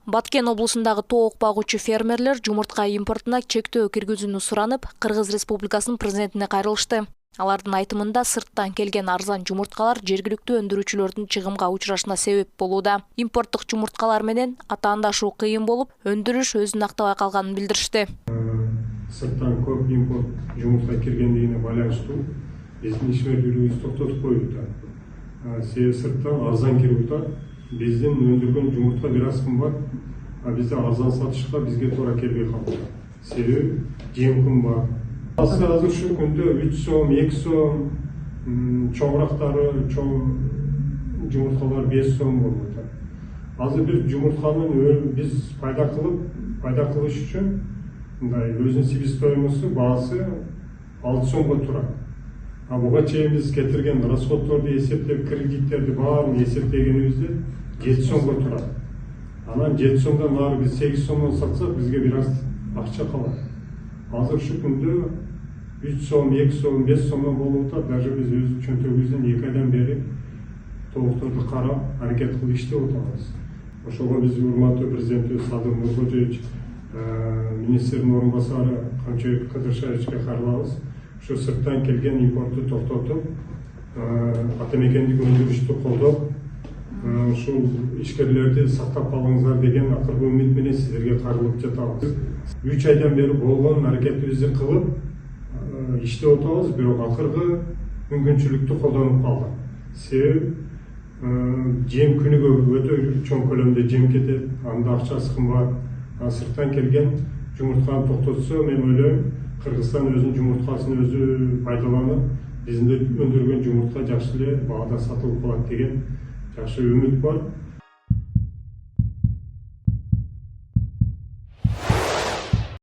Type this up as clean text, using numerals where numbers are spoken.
Баткен облусундагы тоок багуучу фермерлер жумуртка импортуна чектөө киргизүүнү суранып, Кыргыз Республикасынын президентине кайрылышты. Алардын айтымында сырттан келген арзан жумурткалар жергиликтүү өндүрүүчүлөрдүн чыгымга учурашына себеп болууда. Импорттук жумурткалар менен атаандашуу кыйын болуп, өндүрүш өзүн актабай калганын билдиришти. Сырттан көп импорт жумуртка киргендигине байланыштуу биздин ишмерлерибиз токтотуп коюлду. Себеби сырттан арзан кирип атат. Биздин өндүргөн жумуртка бир аз кымбат, бизде арзан сатышка бизге туура келбей калды. Себеби жем кымбат. Азыр ушул күндө 3 сом, 2 сом, чоңурактары, чоң жумурткалар 5 сом болуп атат. Азыр бир жумуртканын биз пайда кылыш үчүн мындай өзүнүн себестоимосту баасы 6 сомго турат. Буга чейин биз кетирген расходдорду эсептеп, кредиттерди баарын эсептегенибизде 7 сомго турат. Анан 7 сомдон ары биз 8 сомдон сатсак, бизге бир аз акча калат. Азыр ушул күндө 3 сом, 2 сом, 5 сомдон болуп атат. Даже биз өз чөнтөгүбүздөн 2 айдан бери тоокторду карап, аракет кылып иштеп атабыз. Ошого биз урматтуу президентибиз Садыр Нуркожоевич, министрдин орун басары Камчыбек Кыдыршаевичке кайрылабыз. Ушу сырттан келген импортту токтотуп, ата мекендик өндүрүштү колдоп, ушул ишкерлерди сактап калыңыздар деген акыркы үмүт менен сиздерге кайрылып жатабыз. 3 айдан бери болгон аракетибизди кылып иштеп атабыз, бирок акыркы мүмкүнчүлүктү колдонуп калдык. Себеби жем күнүгө өтө чоң көлөмдө жем кетет, анда акчасы кымбат. Сырттан келген жумуртканы токтотсо, мен ойлойм, Кыргызстан өзүнүн жумурткасын өзү пайдаланып, биздин өндүргөн жумуртка жакшы эле баада сатылып калат деген жакшы үмүт бар.